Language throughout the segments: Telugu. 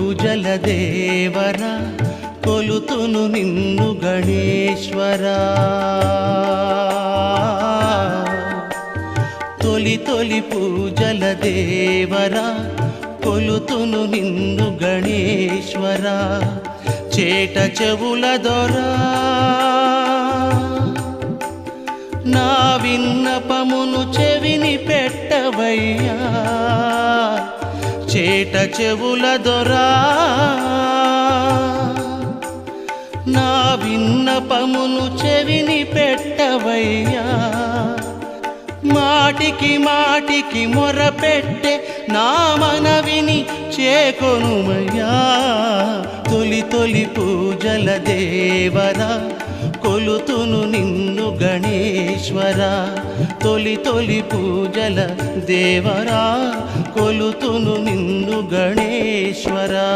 పూజల దేవరా కొలుతును నిన్ను గణేశ్వరా తొలి తొలి పూజల దేవరా కొలుతును నిన్ను గణేశ్వరా చేట చెవుల దొరా నా విన్నపమును చెవిని పెట్టవయ్యా చేట చెవుల దొరా నా విన్నపమును చెవిని పెట్టవయ్యా మాటికి మాటికి మొరపెట్టే నా మనవిని చేకొనుమయ్యా తొలి తొలి పూజల దేవరా కొలుతును నిన్ను గణేశ్వరా తొలి తొలి పూజల దేవరా కొలుతును నిన్ను గణేశ్వరా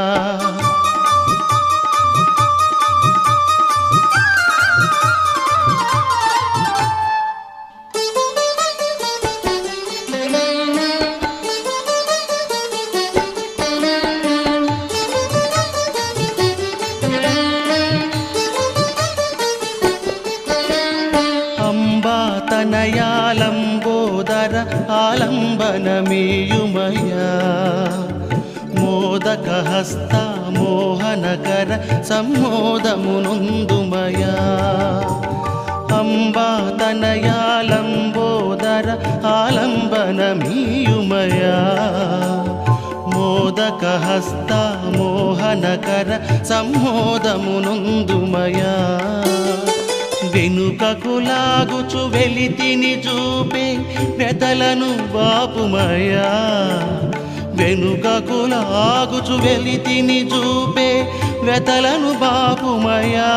తనయాలంబోదర ఆలంబనమీయుమయా మోదక హస్త మోహనకర సమ్మోదమునుందుమయా అంబా తనయాలంబోదర ఆలంబనమీయుమయా మోదక హస్త మోహనకర సమ్మోదమునుందుమయా వెనుకకు లాగుచు వెలితిని చూపే వెతలను బాపుమయా వెనుకకు లాగుచు వెలితిని చూపే వెతలను బాపుమయా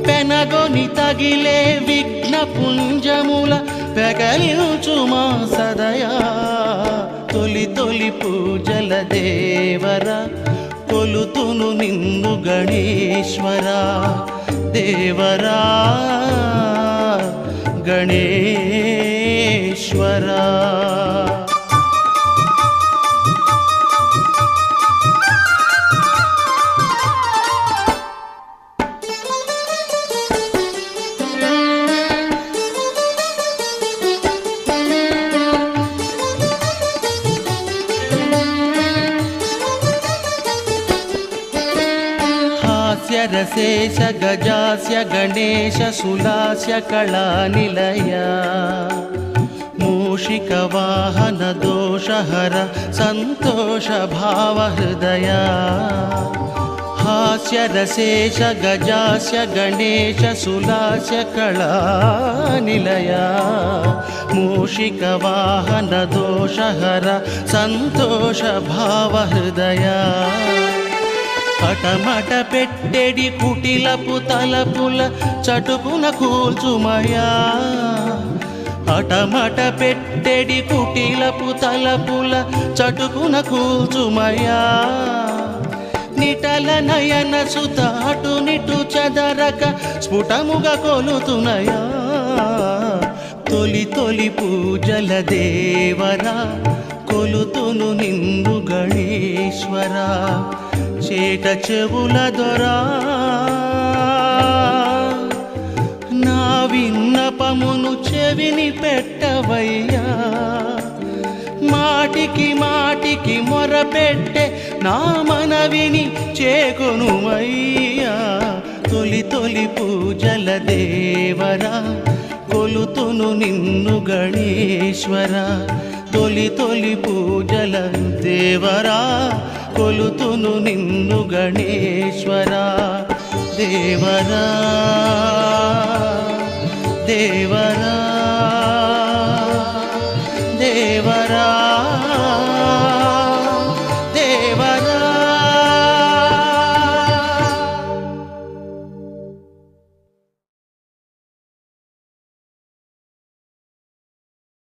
పెనగొని తగిలే విఘ్న పుంజముల పెగలించుమా సదయా తొలి తొలి పూజల దేవరా కొలుతును నిన్ను గణేశ్వరా దేవరా గణేశ్వరా రసేశ గజాస్య గణేశ సులాస్య కళానిలయా మూషిక వాహన దోషహర సంతోష భావ హృదయా హాస్య రసేశ గజాస్య గణేశ సులాస్య కళానిలయా మూషిక వాహన దోషహర సంతోష భావ హృదయా పటమట పెట్టెడి కుటిలపు తలపుల చటుకున కూల్చుమయా అటమట పెట్టెడి కుటిలపు తలపుల చటుకున కూల్చుమయా నిటల నయన సుతాటు నిటు చదరక స్ఫుటముగా కొలుతునయా తొలి తొలి పూజల దేవరా కొలుతును నిన్ను గణేశ్వరా చేట చెవుల దొరా నా విన్నపమును చెవిని పెట్టవయ్యా మాటికి మాటికి మొరపెట్టే నా మనవిని చేకొనుమయ్యా తొలి తొలి పూజల దేవరా కొలుతును నిన్ను గణేశ్వరా తొలి తొలి పూజల దేవరా కొలుతును నిన్ను గణేశ్వరా దేవరా దేవరా దేవరా